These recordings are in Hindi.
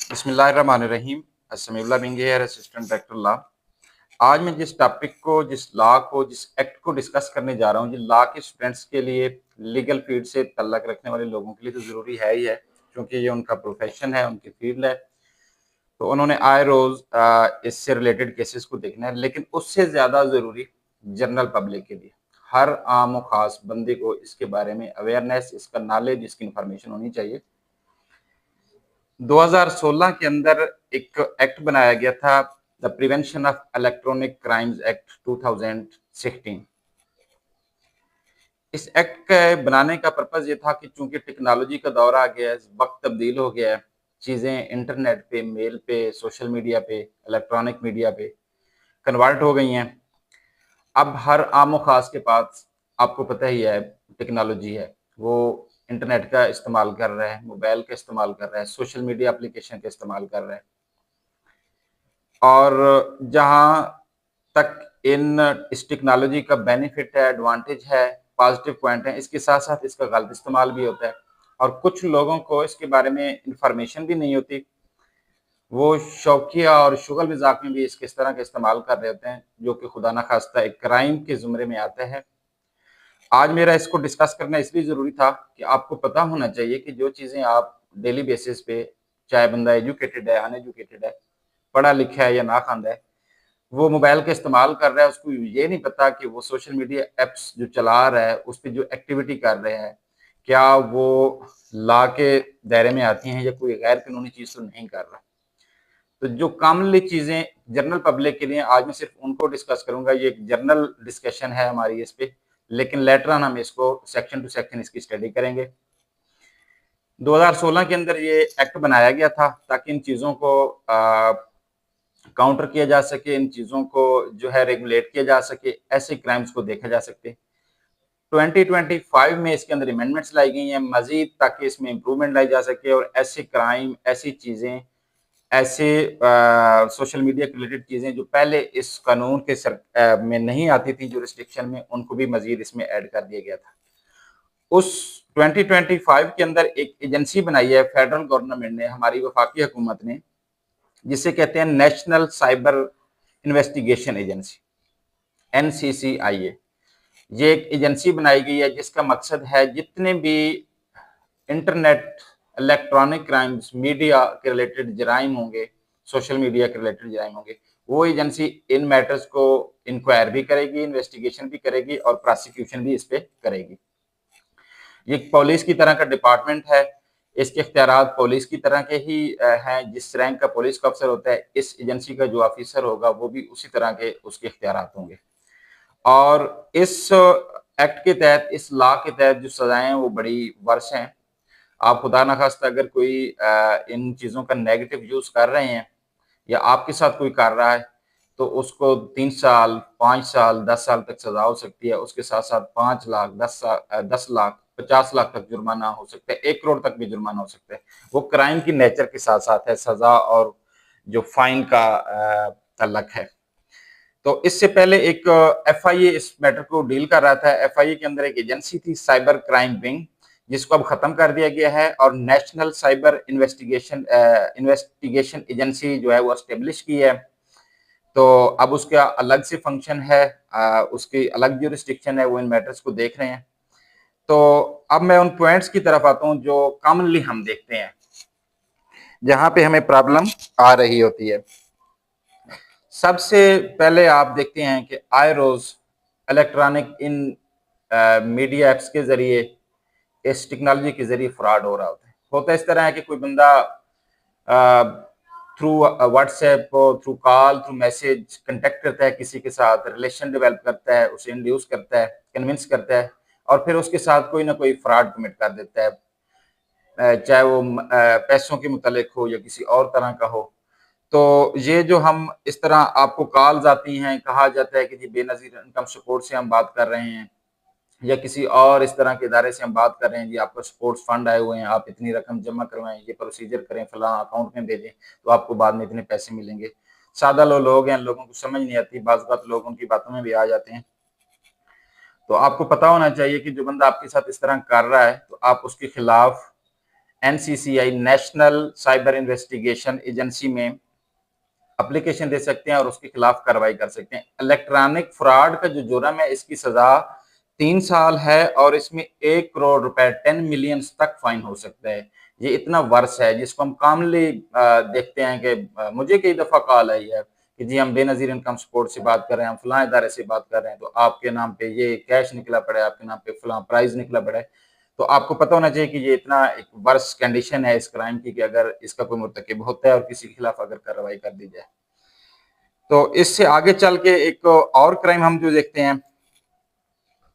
बिस्मिल्लाहिर्रहमानिर्रहीम। अस्सलामुअलैकुम बिंग हियर असिस्टेंट डायरेक्टर लॉ। आज मैं जिस टॉपिक को, जिस लॉ को, जिस एक्ट को डिस्कस करने जा रहा हूँ, जो लॉ के स्टूडेंट्स के लिए, लीगल फील्ड से तल्लक रखने वाले लोगों के लिए तो ज़रूरी है ही है, क्योंकि ये उनका प्रोफेशन है, उनकी फील्ड है। तो उन्होंने आए रोज़ इससे रिलेटेड केसेस को देखना है, लेकिन उससे ज़्यादा ज़रूरी जनरल पब्लिक के लिए, हर आम और ख़ास बंदे को इसके बारे में अवेयरनेस, इसका नॉलेज, इसकी इंफॉर्मेशन होनी चाहिए। 2016 के अंदर एक एक्ट बनाया गया था, the prevention of electronic crimes act 2016। इस एक्ट के बनाने का पर्पज ये था कि चूंकि टेक्नोलॉजी का दौर आ गया है, वक्त तब्दील हो गया है, चीज़ें इंटरनेट पे, मेल पे, सोशल मीडिया पे, इलेक्ट्रॉनिक मीडिया पे कन्वर्ट हो गई हैं। अब हर आम और ख़ास के पास, आपको पता ही है, टेक्नोलॉजी है। वो इंटरनेट का इस्तेमाल कर रहा है, मोबाइल का इस्तेमाल कर रहा है, सोशल मीडिया एप्लीकेशन का इस्तेमाल कर रहा है। और जहाँ तक इस टेक्नोलॉजी का बेनिफिट है, एडवांटेज है, पॉजिटिव पॉइंट है, इसके साथ-साथ इसका गलत इस्तेमाल भी होता है। और कुछ लोगों को इसके बारे में इन्फॉर्मेशन भी नहीं होती। वो शौकिया और शुगल-मज़ाक में भी इसके इस तरह का इस्तेमाल कर रहे होते हैं, जो कि खुदा ना खास्ता एक क्राइम के ज़ुमरे में आता है। आज मेरा इसको डिस्कस करना इसलिए ज़रूरी था कि आपको पता होना चाहिए कि जो चीज़ें आप डेली बेसिस पे, चाहे बंदा एजुकेटेड है, अनएजुकेटेड है, पढ़ा लिखा है या नाख़्वांदा है, वो मोबाइल का इस्तेमाल कर रहा है, उसको ये नहीं पता कि वो सोशल मीडिया ऐप्स जो चला रहा है, उस पे जो एक्टिविटी कर रहे हैं, क्या वो लॉ के दायरे में आती हैं या कोई गैर कानूनी चीज़ तो नहीं कर रहा। तो जो कॉमनली चीज़ें जनरल पब्लिक के लिए, आज मैं सिर्फ उनको डिस्कस करूँगा। ये एक जनरल डिस्कशन है हमारी इस पे, लेकिन लेटर ऑन हम इसको सेक्शन टू सेक्शन इसकी स्टडी करेंगे। 2016 के अंदर ये एक्ट बनाया गया था ताकि इन चीज़ों को काउंटर किया जा सके, इन चीज़ों को जो है रेगुलेट किया जा सके, ऐसे क्राइम्स को देखा जा सके। 2025 में इसके अंदर अमेंडमेंट्स लाई गई हैं मज़ीद, ताकि इसमें इम्प्रूवमेंट लाई जा सके और ऐसे क्राइम, ऐसी चीज़ें, ऐसे सोशल मीडिया के रिलेटेड चीज़ें जो पहले इस कानून के में नहीं आती थी जुरिस्डिक्शन में, उनको भी मज़ीद इसमें ऐड कर दिया गया था। उस 2025 के अंदर एक एजेंसी बनाई है फेडरल गवर्नमेंट ने, हमारी वफाकी हुकूमत ने, जिसे कहते हैं national cyber investigation agency, NCCIA। ये एक एजेंसी बनाई गई है जिसका मकसद है जितने भी इंटरनेट, इलेक्ट्रॉनिक क्राइम्स, मीडिया के रिलेटेड जराइम होंगे, सोशल मीडिया के रिलेटेड जराइम होंगे, वो एजेंसी इन मैटर्स को इंक्वायर भी करेगी, इन्वेस्टिगेशन भी करेगी और प्रोसिक्यूशन भी इस पे करेगी। ये पुलिस की तरह का डिपार्टमेंट है। इसके इख्तियारात पुलिस की तरह के ही हैं। जिस रैंक का पुलिस का अफसर होता है, इस एजेंसी का जो ऑफिसर होगा वो भी उसी तरह के उसके इख्तियारात होंगे। और इस एक्ट के तहत, इस लॉ के तहत जो सजाएं हैं वो बड़ी वर्ष हैं। आप खुदा ना खास्ता अगर कोई इन चीज़ों का नेगेटिव यूज़ कर रहे हैं या आपके साथ कोई कर रहा है, तो उसको 3 साल, 5 साल, 10 साल तक सज़ा हो सकती है। उसके साथ-साथ 5 लाख, 10 लाख, 50 लाख तक जुर्माना हो सकता है, 1 करोड़ तक भी जुर्माना हो सकता है। वो क्राइम की नेचर के साथ-साथ है, सज़ा और जो फाइन का तल्लक है। तो इससे पहले एक FIA इस मैटर को डील कर रहा था। FIA के अंदर एक एजेंसी थी, साइबर क्राइम विंग, जिसको अब खत्म कर दिया गया है और नेशनल साइबर इन्वेस्टिगेशन एजेंसी जो है वो एस्टेब्लिश की है। तो अब उसका अलग से फंक्शन है, उसकी अलग ज्यूरिसडिक्शन है, वो इन मैटर्स को देख रहे हैं। तो अब मैं उन पॉइंट्स की तरफ आता हूं जो कॉमनली हम देखते हैं, जहां पे हमें प्रॉब्लम आ रही होती है। सबसे पहले आप देखते हैं कि आए रोज इलेक्ट्रॉनिक इन मीडिया एप्स के जरिए, इस टेक्नोलॉजी के जरिए फ्रॉड हो रहा होता है इस तरह है कि कोई बंदा through WhatsApp, through call, through message contact करता है किसी के साथ, रिलेशन डेवलप करता है, उसे इंड्यूस करता है, कन्विंस करता है और फिर उसके साथ कोई ना कोई फ्रॉड कमिट कर देता है, चाहे वो पैसों के मुतालिक हो या किसी और तरह का हो। तो ये जो हम इस तरह आपको कॉल्स आती हैं, कहा जाता है कि जी बेनज़ीर इनकम सपोर्ट से हम बात कर रहे हैं या किसी और इस तरह के इदारे से हम बात कर रहे हैं, जी आपका सपोर्ट्स फंड आए हुए हैं, आप इतनी रकम जमा करवाएं, ये प्रोसीजर करें, फलां अकाउंट में भेजें, तो आपको बाद में इतने पैसे मिलेंगे। सादा लोग हैं, लोगों को समझ नहीं आती, बाज़ बात लोग उनकी बातों में भी आ जाते हैं। तो आपको पता होना चाहिए कि जो बंदा आपके साथ इस तरह कर रहा है, तो आप उसके खिलाफ एनसीसीआई नेशनल साइबर इन्वेस्टिगेशन एजेंसी में एप्लीकेशन दे सकते हैं और उसके खिलाफ कार्रवाई कर सकते हैं। इलेक्ट्रॉनिक फ्रॉड का जो जुर्म है इसकी सजा 3 साल है और इसमें 1 करोड़ रुपए 10 मिलियन तक फाइन हो सकता है। ये इतना वर्ष है जिसको हम कॉमनली देखते हैं कि मुझे कई दफा कॉल आई है कि जी हम बेनजीर इनकम सपोर्ट से बात कर रहे हैं, हम फलां इदारे से बात कर रहे हैं, तो आपके नाम पे ये कैश निकला पड़ा है, आपके नाम पे फलां प्राइज निकला पड़ा है। तो आपको पता होना चाहिए कि ये इतना एक वर्ष कंडीशन है इस क्राइम की कि अगर इसका कोई मुर्तकिब होता है और किसी के खिलाफ अगर कार्रवाई कर दी जाए। तो इससे आगे चल के एक और क्राइम हम जो देखते हैं,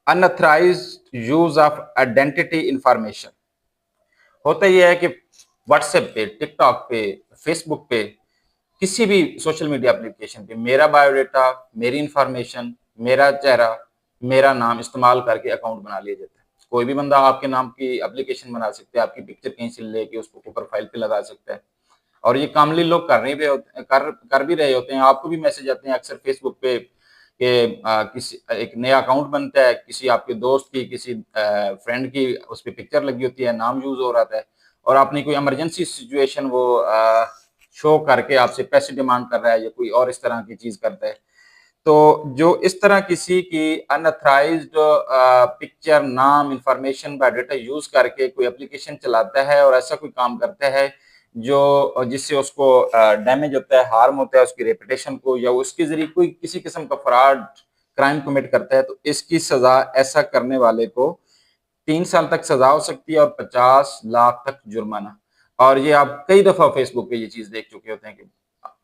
unauthorised use of identity information. होता यह है कि व्हाट्सएप पे, टिकटॉक पे, फेसबुक पे, किसी भी सोशल मीडिया एप्लीकेशन पे मेरा बायोडाटा, मेरी इंफॉर्मेशन, मेरा चेहरा, मेरा नाम इस्तेमाल करके अकाउंट बना लिया जाता है। कोई भी बंदा आपके नाम की एप्लीकेशन बना सकता है, आपकी पिक्चर कहीं से लेके उसको प्रोफाइल पे लगा सकता है और ये कॉमनली लोग कर भी रहे होते हैं। आपको भी मैसेज आते हैं अक्सर फेसबुक पे कि किसी एक नया अकाउंट बनता है, किसी आपके दोस्त की, किसी फ्रेंड की उस पर पिक्चर लगी होती है, नाम यूज हो रहा है और आपने कोई इमरजेंसी सिचुएशन वो शो करके आपसे पैसे डिमांड कर रहा है या कोई और इस तरह की चीज करता है। तो जो इस तरह किसी की अनऑथराइज्ड पिक्चर, नाम, इंफॉर्मेशन, बायोडाटा यूज करके कोई एप्लीकेशन चलाता है और ऐसा कोई काम करता है जो जिससे उसको डैमेज होता है, हार्म होता है उसकी रेपुटेशन को, या उसके जरिए कोई किसी किस्म का फ्रॉड क्राइम कमिट करता है, तो इसकी सजा ऐसा करने वाले को 3 साल तक सजा हो सकती है और 50 लाख तक जुर्माना। और ये आप कई दफा फेसबुक पे ये चीज देख चुके होते हैं कि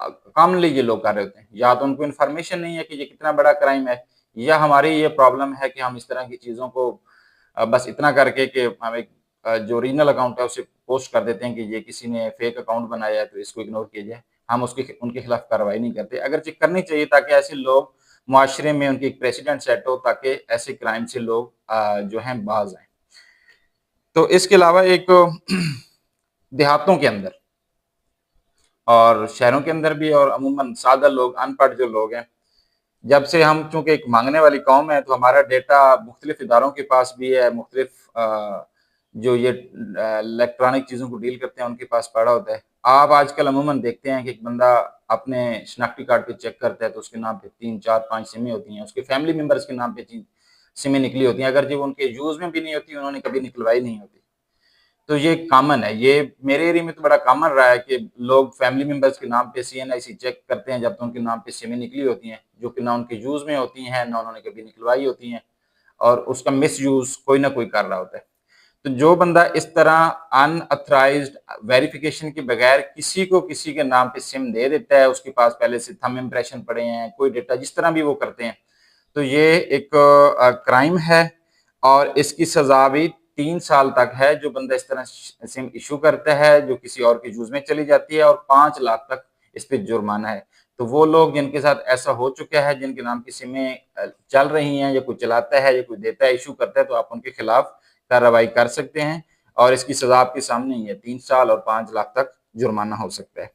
कॉमनली ये लोग कर रहे होते हैं। या तो उनको इन्फॉर्मेशन नहीं है कि ये कितना बड़ा क्राइम है, या हमारी ये प्रॉब्लम है कि हम इस तरह की चीजों को बस इतना करके कि हम एक जो ओरिजिनल अकाउंट है उसे पोस्ट कर देते हैं कि ये किसी ने फेक अकाउंट बनाया है तो इसको इग्नोर किया जाए। हम उसके उनके खिलाफ कार्रवाई नहीं करते, अगर चेक करनी चाहिए ताकि ऐसे लोग मुआशरे में उनकी एक प्रेसिडेंट सेट हो ताकि ऐसे क्राइम से लोग जो हैं बाज आए। तो इसके अलावा एक देहातों के अंदर और शहरों के अंदर भी और अमूमन सादा लोग, अनपढ़ जो लोग हैं, जब से हम चूंकि एक मांगने वाली कौम है तो हमारा डेटा मुख्तलिफ इदारों के पास भी है, मुख्तलिफ जो ये इलेक्ट्रॉनिक चीज़ों को डील करते हैं उनके पास पड़ा होता है। आप आजकल अमूमन देखते हैं कि एक बंदा अपने शनाख्ती कार्ड पे चेक करता है तो उसके नाम पे 3, 4, 5 सिमें होती हैं, उसके फैमिली मेंबर्स के नाम पे सिमें निकली होती हैं, अगर जो उनके यूज में भी नहीं होती, उन्होंने कभी निकलवाई नहीं होती। तो ये कॉमन है, ये मेरे एरिया में तो बड़ा कॉमन रहा है कि लोग फैमिली मेंबर्स के नाम पे सीएनआईसी चेक करते हैं जब तक उनके नाम पे सिमें निकली होती हैं, जो कि ना उनके यूज में होती हैं ना उन्होंने कभी निकलवाई होती हैं, और उसका मिस यूज कोई ना कोई कर रहा होता है। तो जो बंदा इस तरह अनऑथराइज्ड वेरिफिकेशन के बगैर किसी को किसी के नाम पे सिम दे देता है, उसके पास पहले से थंब इम्प्रेशन पड़े हैं, कोई डेटा, जिस तरह भी वो करते हैं, तो ये एक क्राइम है और इसकी सजा भी 3 साल तक है। जो बंदा इस तरह सिम इशू करता है जो किसी और के यूज में चली जाती है, और 5 लाख तक इस पे जुर्माना है। तो वो लोग जिनके साथ ऐसा हो चुका है, जिनके नाम की सिमें चल रही हैं, या कोई चलाता है या कोई देता है, इशू करता है, तो आप उनके खिलाफ कार्रवाई कर सकते हैं और इसकी सजा आपके सामने ही है, 3 साल और 5 लाख तक जुर्माना हो सकता है।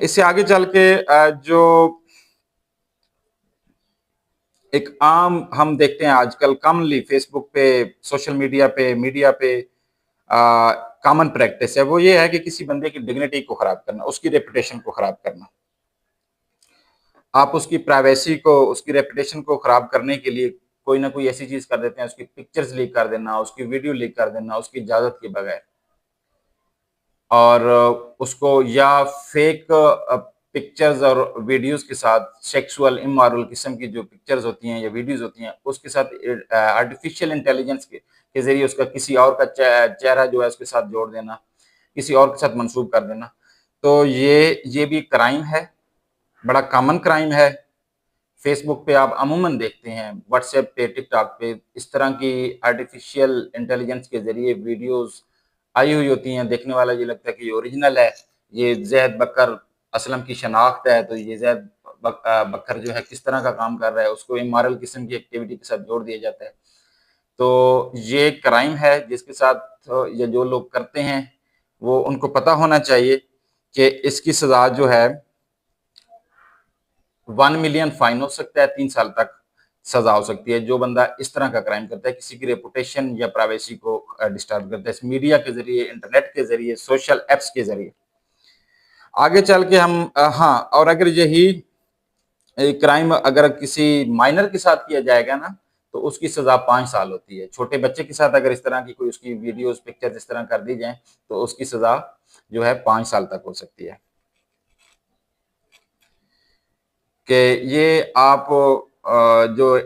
इससे आगे चल के जो एक आम हम देखते हैं आजकल कॉमनली फेसबुक पे, सोशल मीडिया पे कॉमन प्रैक्टिस है, वो ये है कि किसी बंदे की डिग्निटी को खराब करना, उसकी रेपुटेशन को खराब करना। आप उसकी प्राइवेसी को, उसकी रेपुटेशन को खराब करने के लिए कोई ना कोई ऐसी चीज कर देते हैं, उसकी पिक्चर्स लीक कर देना, उसकी वीडियो लीक कर देना उसकी इजाजत के बगैर, और उसको या फेक पिक्चर्स और वीडियोस के साथ, सेक्सुअल इमोरल किस्म की जो पिक्चर्स होती हैं या वीडियोस होती हैं, उसके साथ आर्टिफिशियल इंटेलिजेंस के जरिए उसका किसी और का चेहरा जो है उसके साथ जोड़ देना, किसी और के साथ मंसूब कर देना। तो ये भी क्राइम है, बड़ा कॉमन क्राइम है। फेसबुक पे आप अमूमन देखते हैं, व्हाट्सएप पे, टिकटॉक पे इस तरह की आर्टिफिशियल इंटेलिजेंस के जरिए वीडियोस आई हुई होती हैं, देखने वाला ये लगता है कि ये ओरिजिनल है, ये जैद बकर असलम की शनाख्त है, तो ये जैद बकर जो है किस तरह का काम कर रहा है, उसको इमोरल किस्म की एक्टिविटी के साथ जोड़ दिया जाता है। तो ये क्राइम है जिसके साथ ये जो लोग करते हैं वो उनको पता होना चाहिए कि इसकी सजा जो है 1 मिलियन फाइन हो सकता है 3 साल तक, सजा हो सकती है जो बंदा इस तरह का क्राइम करता है, किसी की रेपुटेशन या प्राइवेसी को डिस्टर्ब करता है मीडिया के जरिए, इंटरनेट के जरिए, सोशल एप्स के जरिए। आगे चल के हम हाँ, और अगर यही क्राइम अगर किसी माइनर के साथ किया जाएगा ना, तो उसकी सजा 5 साल होती है। छोटे बच्चे के साथ अगर इस तरह की कोई उसकी वीडियोस, पिक्चर इस तरह कर दी जाए, तो उसकी सजा जो है 5 साल तक हो सकती है। कि ये आप जो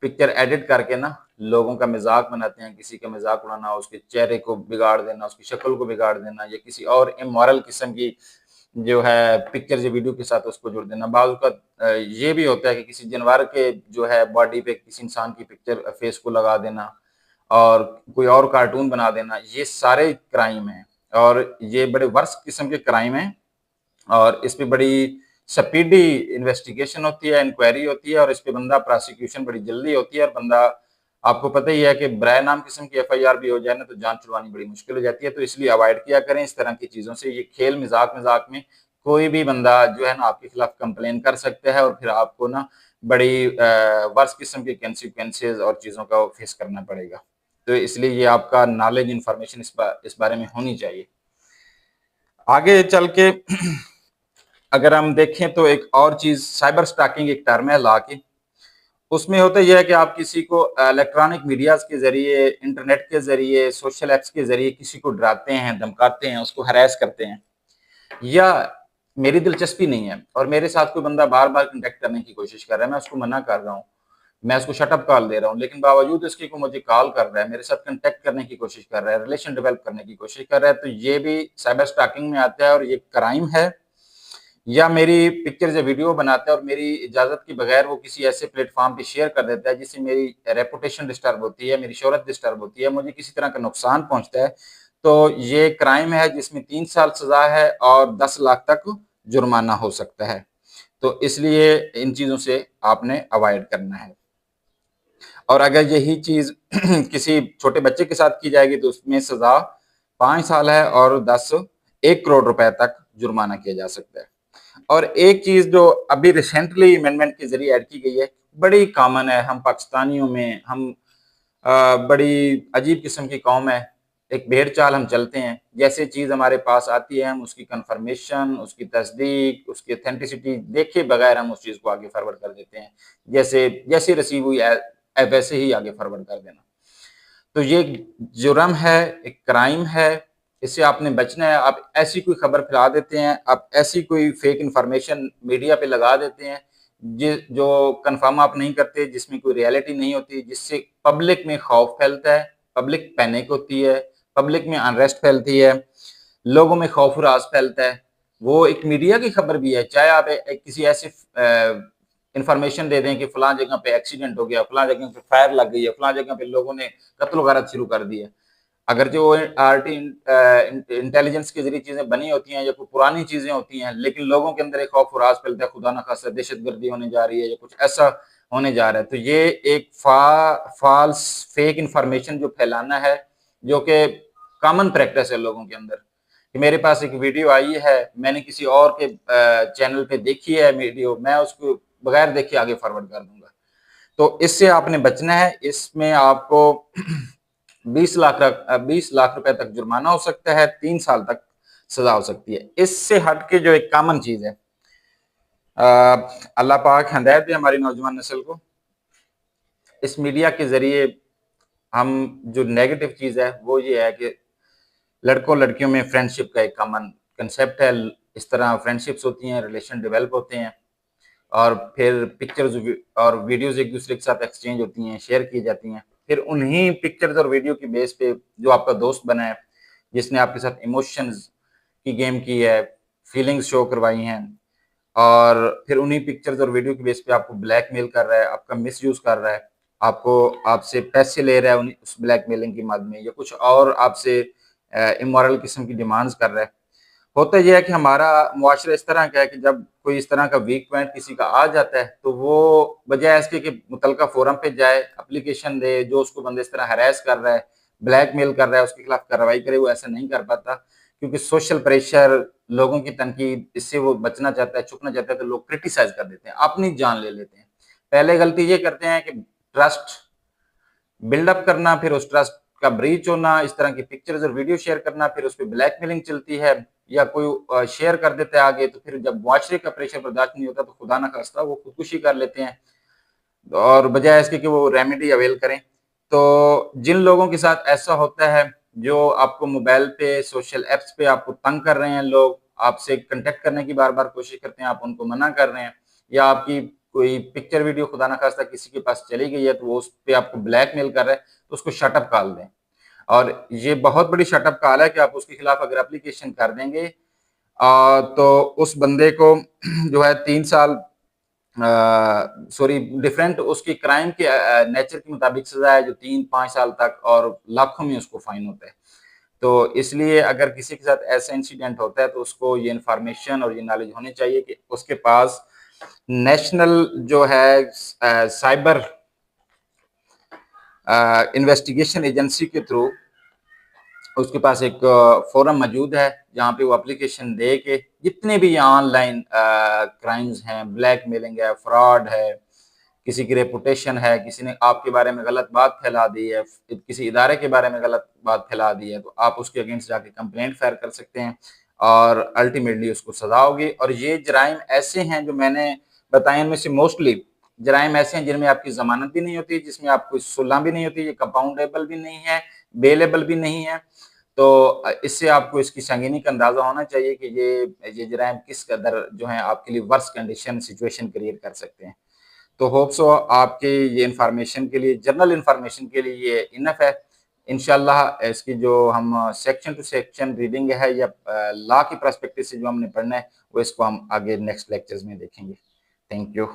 पिक्चर एडिट करके ना लोगों का मजाक बनाते हैं, किसी का मजाक उड़ाना, उसके चेहरे को बिगाड़ देना, उसकी शक्ल को बिगाड़ देना, या किसी और इमोरल किस्म की जो है पिक्चर या वीडियो के साथ उसको जोड़ देना। बाज़ का ये भी होता है कि किसी जानवर के जो है बॉडी पे किसी इंसान की पिक्चर फेस को लगा देना और कोई और कार्टून बना देना, ये सारे क्राइम हैं और ये बड़े वर्स्ट किस्म के क्राइम हैं। और इस पे बड़ी स्पीडी इन्वेस्टिगेशन होती है, इंक्वायरी होती है और इस पे बंदा प्रोसिक्यूशन बड़ी जल्दी होती है और बंदा, आपको पता ही है कि ब्राय नाम किस्म की एफआईआर भी हो जाए ना तो जान छुड़वानी बड़ी मुश्किल हो जाती है। तो इसलिए अवॉइड किया करें इस तरह की चीजों से। ये खेल मजाक मजाक में कोई भी बंदा जो है ना आपके खिलाफ कंप्लेन कर सकता है और फिर आपको ना बड़ी वर्ष किस्म के कंसिक्वेंसेज और चीजों का फेस करना पड़ेगा। तो इसलिए ये आपका नॉलेज इंफॉर्मेशन इस बारे में होनी चाहिए। आगे चल के अगर हम देखें तो एक और चीज साइबर स्टॉकिंग एक टर्म है लॉ की। उसमें होता यह है कि आप किसी को इलेक्ट्रॉनिक मीडियाज के जरिए, इंटरनेट के जरिए, सोशल एप्स के जरिए किसी को डराते हैं, धमकाते हैं, उसको हरास करते हैं, या मेरी दिलचस्पी नहीं है और मेरे साथ कोई बंदा बार बार कंटेक्ट करने की कोशिश कर रहा है, मैं उसको मना कर रहा हूँ, मैं उसको शटअप कॉल दे रहा हूँ, लेकिन बावजूद इसके को मुझे कॉल कर रहा है, मेरे साथ कंटेक्ट करने की कोशिश कर रहा है, रिलेशन डेवलप करने की कोशिश कर रहा है, तो ये भी साइबर स्टॉकिंग में आता है और ये क्राइम है। या मेरी पिक्चर या वीडियो बनाता है और मेरी इजाजत के बगैर वो किसी ऐसे प्लेटफॉर्म पे शेयर कर देता है जिससे मेरी रेपुटेशन डिस्टर्ब होती है, मेरी शोहरत डिस्टर्ब होती है, मुझे किसी तरह का नुकसान पहुंचता है, तो ये क्राइम है जिसमें 3 साल सजा है और 10 लाख तक जुर्माना हो सकता है। तो इसलिए इन चीजों से आपने अवॉइड करना है। और अगर यही चीज किसी छोटे बच्चे के साथ की जाएगी तो उसमें सजा 5 साल है और 1 करोड़ रुपए तक जुर्माना किया जा सकता है। और एक चीज जो अभी रिसेंटली अमेंडमेंट के जरिए ऐड की गई है, बड़ी कॉमन है, हम पाकिस्तानियों में, हम बड़ी अजीब किस्म की कौम है, एक भेड़ चाल हम चलते हैं, जैसे चीज हमारे पास आती है हम उसकी कंफर्मेशन, उसकी तस्दीक, उसकी ऑथेंटिसिटी देखे बगैर हम उस चीज को आगे फॉरवर्ड कर देते हैं, जैसे जैसे रिसीव हुई वैसे ही आगे फॉरवर्ड कर देना। तो ये जुर्म है, एक क्राइम है, इससे आपने बचना है। आप ऐसी कोई खबर फैला देते हैं, आप ऐसी कोई फेक इंफॉर्मेशन मीडिया पे लगा देते हैं जो कंफर्म आप नहीं करते, जिसमें कोई रियलिटी नहीं होती, जिससे पब्लिक में खौफ फैलता है, पब्लिक पैनिक होती है, पब्लिक में अनरेस्ट फैलती है, लोगों में खौफ राज फैलता है। वो एक मीडिया की खबर भी है, चाहे आप किसी ऐसे इंफॉर्मेशन दे दें कि फलां जगह पे एक्सीडेंट हो गया, फलां जगह पे फायर लग गई है, फलां जगह पे लोगों ने कत्ल गारत शुरू कर दी है। अगर जो आरटी इंटेलिजेंस के जरिए चीजें बनी होती हैं या कोई पुरानी चीजें होती हैं, लेकिन लोगों के अंदर एक खौफ और राज फैलता है, खुदा ना खासा दहशतगर्दी होने जा रही है या कुछ ऐसा होने जा रहा है, तो ये एक फॉल्स फेक इंफॉर्मेशन जो फैलाना है, जो कि कॉमन प्रैक्टिस है लोगों के अंदर, कि मेरे पास एक वीडियो आई है, मैंने किसी और के चैनल पे देखी है वीडियो, मैं उसको बगैर देखे आगे फॉरवर्ड कर दूंगा। तो इससे आपने बचना है। इसमें आपको 20 लाख रुपए तक जुर्माना हो सकता है, 3 साल तक सजा हो सकती है। इससे हट के जो एक कॉमन चीज है, अल्लाह पाक हिदायत दे हमारी नौजवान नस्ल को, इस मीडिया के जरिए हम जो नेगेटिव चीज है वो ये है कि लड़कों लड़कियों में फ्रेंडशिप का एक कॉमन कंसेप्ट है, इस तरह फ्रेंडशिप्स होती हैं, रिलेशन डेवलप होते हैं और फिर पिक्चर्स और वीडियोस एक दूसरे के साथ एक्सचेंज होती हैं, शेयर की जाती हैं, फिर उन्हीं पिक्चर्स और वीडियो की बेस पे जो आपका दोस्त बना है, जिसने आपके साथ इमोशंस की गेम की है, फीलिंग्स शो करवाई हैं, और फिर उन्हीं पिक्चर्स और वीडियो की बेस पे आपको ब्लैकमेल कर रहा है, आपका मिसयूज कर रहा है, आपको आपसे पैसे ले रहा है उस ब्लैकमेलिंग के मद में, या कुछ और आपसे इमोरल किस्म की डिमांड्स कर रहा है। होता यह है कि हमारा मुआशरा इस तरह का है कि जब कोई इस तरह का वीक पॉइंट किसी का आ जाता है तो वो बजाय इसके कि मुतलका फोरम पे जाए, एप्लीकेशन दे, जो उसको बंदे इस तरह हरास कर रहा है, ब्लैकमेल कर रहा है, उसके खिलाफ कार्रवाई करे, वो ऐसा नहीं कर पाता, क्योंकि सोशल प्रेशर, लोगों की तनकीद, इससे वो बचना चाहता है, छुपना चाहता है, तो लोग क्रिटिसाइज कर देते हैं, अपनी जान ले लेते हैं। पहले गलती ये करते हैं कि ट्रस्ट बिल्डअप करना, फिर उस ट्रस्ट का ब्रीच होना, इस तरह की पिक्चर्स और वीडियो शेयर करना, फिर उस पे ब्लैकमेलिंग चलती है या कोई शेयर कर देता है आगे, तो फिर जब मुआशरे का प्रेशर बर्दाश्त नहीं होता तो खुदा ना खास्ता वो खुदकुशी कर लेते हैं और बजाय इसके कि वो रेमेडी अवेल करें। तो जिन लोगों के साथ ऐसा होता है, जो आपको मोबाइल पे, सोशल ऐप्स पे आपको तंग कर रहे हैं लोग, आपसे कॉन्टैक्ट करने की बार-बार कोशिश करते हैं, आप उनको मना कर रहे हैं या आपकी कोई पिक्चर वीडियो खुदा ना खास्ता किसी के पास चली गई है, तो वो उस पे आपको ब्लैकमेल कर रहा है, तो उसको शट अप कॉल दें। और ये बहुत बड़ी शट अप कॉल है कि आप उसके खिलाफ अगर एप्लीकेशन कर देंगे तो उस बंदे को जो है 3 साल सॉरी डिफरेंट उसकी क्राइम के नेचर के मुताबिक सजा है जो 3-5 साल तक और लाखों में उसको फाइन होता है। तो इसलिए अगर किसी के साथ ऐसा इंसिडेंट होता है तो उसको ये इन्फॉर्मेशन और ये नॉलेज होनी चाहिए कि उसके पास नेशनल जो है साइबर इन्वेस्टिगेशन एजेंसी के थ्रू उसके पास एक फोरम मौजूद है जहाँ पे वो एप्लीकेशन दे के जितने भी ऑनलाइन क्राइम्स हैं, ब्लैकमेलिंग है, फ्रॉड है, किसी की रेपुटेशन है, किसी ने आपके बारे में गलत बात फैला दी है, किसी इदारे के बारे में गलत बात फैला दी है, तो आप उसके अगेंस्ट जाके कंप्लेंट फायर कर सकते हैं और अल्टीमेटली उसको सजा होगी। और ये जराइम ऐसे हैं जो मैंने बताए इनमें से मोस्टली जराइम ऐसे हैं जिनमें आपकी जमानत भी नहीं होती, जिसमें आपको सुलह भी नहीं होती, ये कंपाउंडेबल भी नहीं है, बेलेबल भी नहीं है। तो इससे आपको इसकी संगीनी का अंदाजा होना चाहिए कि ये जराइम किस कदर जो है आपके लिए वर्स्ट कंडीशन सिचुएशन क्रिएट कर सकते हैं। तो होप सो आपके ये इन्फॉर्मेशन के लिए, जनरल इन्फॉर्मेशन के लिए ये इनफ है। इंशाल्लाह इसकी जो हम सेक्शन टू सेक्शन रीडिंग है या लॉ की पर्सपेक्टिव से जो हमने पढ़ना है वो इसको हम आगे नेक्स्ट लेक्चर्स में देखेंगे। Thank you.